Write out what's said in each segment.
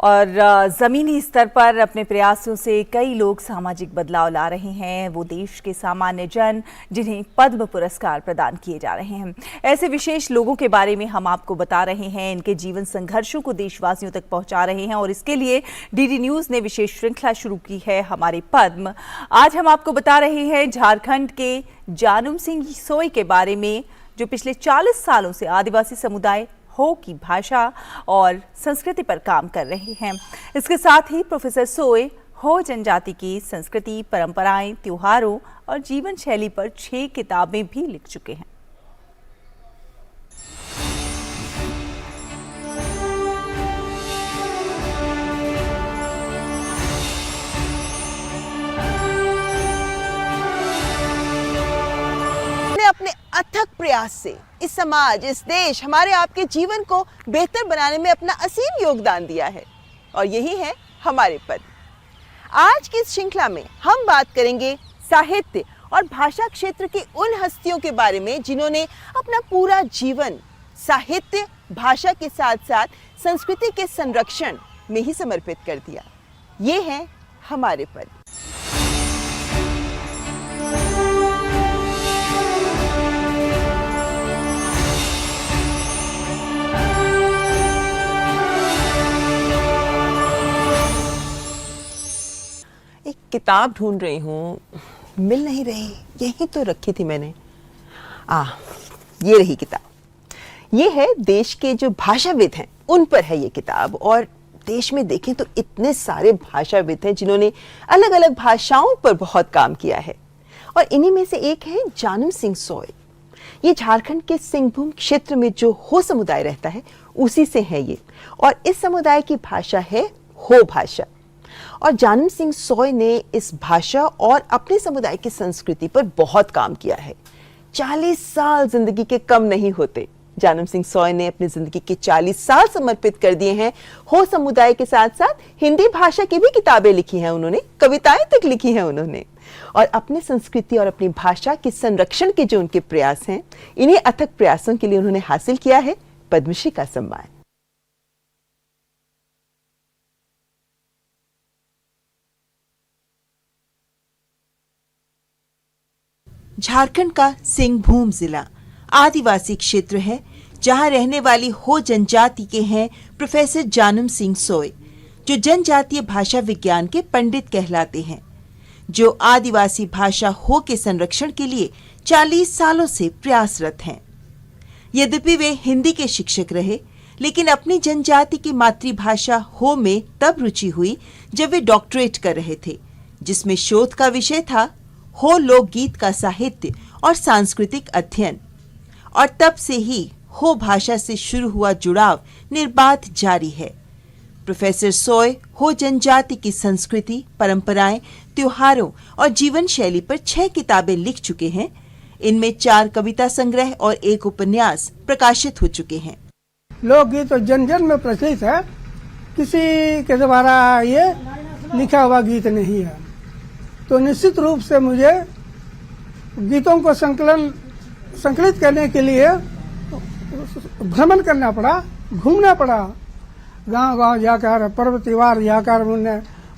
और ज़मीनी स्तर पर अपने प्रयासों से कई लोग सामाजिक बदलाव ला रहे हैं। वो देश के सामान्य जन जिन्हें पद्म पुरस्कार प्रदान किए जा रहे हैं। ऐसे विशेष लोगों के बारे में हम आपको बता रहे हैं, इनके जीवन संघर्षों को देशवासियों तक पहुंचा रहे हैं और इसके लिए डीडी न्यूज़ ने विशेष श्रृंखला शुरू की है, हमारे पद्म। आज हम आपको बता रहे हैं झारखंड के जानम सिंह सोई के बारे में, जो पिछले 40 सालों से आदिवासी समुदाय हो की भाषा और संस्कृति पर काम कर रहे हैं। इसके साथ ही प्रोफेसर सोय हो जनजाति की संस्कृति, परंपराएं, त्योहारों और जीवन शैली पर 6 किताबें भी लिख चुके हैं। अपने अथक प्रयास से इस समाज, इस देश, हमारे आपके जीवन को बेहतर बनाने में अपना असीम योगदान दिया है और यही है हमारे पद्म। आज की इस श्रृंखला में हम बात करेंगे साहित्य और भाषा क्षेत्र की उन हस्तियों के बारे में जिन्होंने अपना पूरा जीवन साहित्य, भाषा के साथ साथ संस्कृति के संरक्षण में ही समर्पित कर दिया। ये है हमारे पद्म। एक किताब ढूंढ रही हूँ, मिल नहीं रही, यही तो रखी थी मैंने। ये रही किताब। ये है देश के जो भाषाविद हैं उन पर है ये किताब। और देश में देखें तो इतने सारे भाषाविद हैं जिन्होंने अलग अलग भाषाओं पर बहुत काम किया है और इन्हीं में से एक है जानम सिंह सोय। ये झारखंड के सिंहभूम क्षेत्र में जो हो समुदाय रहता है उसी से है ये, और इस समुदाय की भाषा है हो भाषा। और जानम सिंह सोय ने इस भाषा और अपने समुदाय की संस्कृति पर बहुत काम किया है। 40 साल जिंदगी के कम नहीं होते। जानम सिंह सोय ने अपनी जिंदगी के 40 साल समर्पित कर दिए हैं हो समुदाय के साथ साथ हिंदी भाषा की भी किताबें लिखी हैं उन्होंने, कविताएं तक लिखी हैं उन्होंने। और अपने संस्कृति और अपनी भाषा के संरक्षण के जो उनके प्रयास हैं, इन्हीं अथक प्रयासों के लिए उन्होंने हासिल किया है पद्मश्री का सम्मान। झारखंड का सिंहभूम जिला आदिवासी क्षेत्र है, जहां रहने वाली हो जनजाति के हैं प्रोफेसर जानम सिंह सोय, जो जनजातीय भाषा विज्ञान के पंडित कहलाते हैं, जो आदिवासी भाषा हो के संरक्षण के लिए 40 सालों से प्रयासरत हैं। यद्यपि वे हिंदी के शिक्षक रहे, लेकिन अपनी जनजाति की मातृभाषा हो में तब रुचि हुई जब वे डॉक्टरेट कर रहे थे, जिसमें शोध का विषय था हो लोकगीत का साहित्य और सांस्कृतिक अध्ययन। और तब से ही हो भाषा से शुरू हुआ जुड़ाव निर्बाध जारी है। प्रोफेसर सोय हो जनजाति की संस्कृति, परंपराएं, त्योहारों और जीवन शैली पर 6 किताबें लिख चुके हैं। इनमें 4 कविता संग्रह और 1 उपन्यास प्रकाशित हो चुके हैं। लोकगीत तो जन जन में प्रचलित है, किसी के द्वारा ये लिखा हुआ गीत नहीं है। तो निश्चित रूप से मुझे गीतों को संकलित करने के लिए भ्रमण करना पड़ा, घूमना पड़ा, गांव-गांव जाकर, पर्व त्योहार जाकर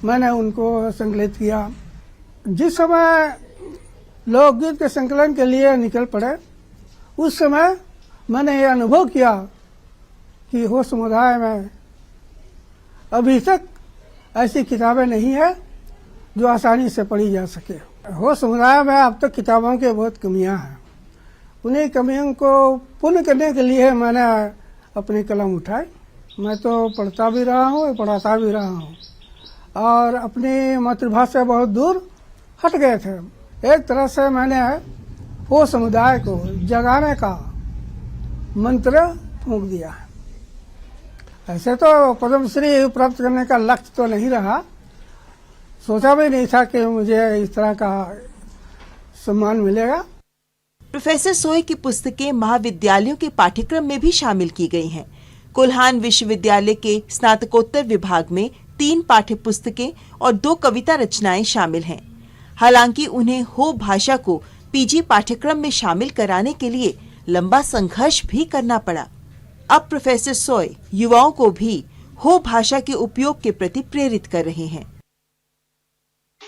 मैंने उनको संकलित किया। जिस समय लोकगीत के संकलन के लिए निकल पड़े, उस समय मैंने ये अनुभव किया कि हो समुदाय में अभी तक ऐसी किताबें नहीं है जो आसानी से पढ़ी जा सके। हो समुदाय में अब तक किताबों की बहुत कमियां हैं। उन्हीं कमियों को पूर्ण करने के लिए मैंने अपनी कलम उठाई। मैं तो पढ़ता भी रहा हूँ, पढ़ाता भी रहा हूँ, और अपनी मातृभाषा से बहुत दूर हट गए थे। एक तरह से मैंने हो समुदाय को जगाने का मंत्र फूंक दिया है। ऐसे तो पद्मश्री प्राप्त करने का लक्ष्य तो नहीं रहा, सोचा भी नहीं था कि मुझे इस तरह का सम्मान मिलेगा। प्रोफेसर सोय की पुस्तकें महाविद्यालयों के पाठ्यक्रम में भी शामिल की गई हैं। कोल्हान विश्वविद्यालय के स्नातकोत्तर विभाग में 3 पाठ्य पुस्तकें और 2 कविता रचनाएं शामिल हैं। हालांकि उन्हें हो भाषा को पीजी पाठ्यक्रम में शामिल कराने के लिए लंबा संघर्ष भी करना पड़ा। अब प्रोफेसर सोय युवाओं को भी हो भाषा के उपयोग के प्रति प्रेरित कर रहे हैं।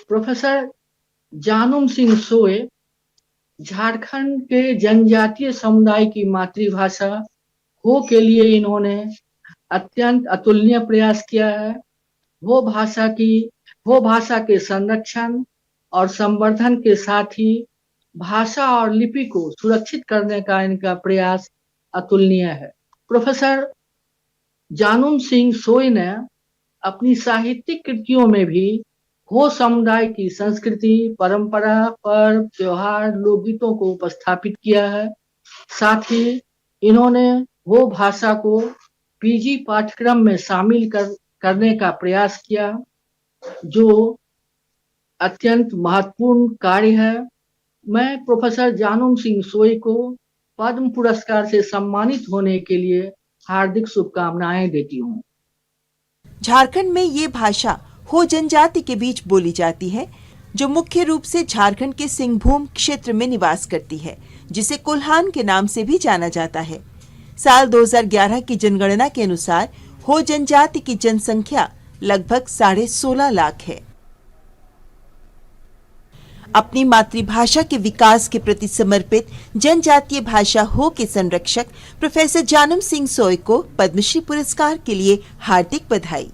प्रोफेसर जानम सिंह सोय झारखंड के जनजातीय समुदाय की मातृभाषा हो के लिए इन्होंने अत्यंत अतुलनीय प्रयास किया है। वो भाषा के संरक्षण और संवर्धन के साथ ही भाषा और लिपि को सुरक्षित करने का इनका प्रयास अतुलनीय है। प्रोफेसर जानम सिंह सोय ने अपनी साहित्यिक कृतियों में भी हो समुदाय की संस्कृति, परंपरा, पर्व, त्योहार, लोकगीतों को उपस्थापित किया है। साथ ही इन्होंने वो भाषा को पीजी पाठ्यक्रम में शामिल करने का प्रयास किया, जो अत्यंत महत्वपूर्ण कार्य है। मैं प्रोफेसर जानम सिंह सोय को पद्म पुरस्कार से सम्मानित होने के लिए हार्दिक शुभकामनाएं देती हूँ। झारखंड में ये भाषा हो जनजाति के बीच बोली जाती है, जो मुख्य रूप से झारखंड के सिंहभूम क्षेत्र में निवास करती है, जिसे कोल्हान के नाम से भी जाना जाता है। साल 2011 की जनगणना के अनुसार हो जनजाति की जनसंख्या लगभग 16.5 लाख है। अपनी मातृभाषा के विकास के प्रति समर्पित जनजातीय भाषा हो के संरक्षक प्रोफेसर जानम सिंह सोय को पद्मश्री पुरस्कार के लिए हार्दिक बधाई।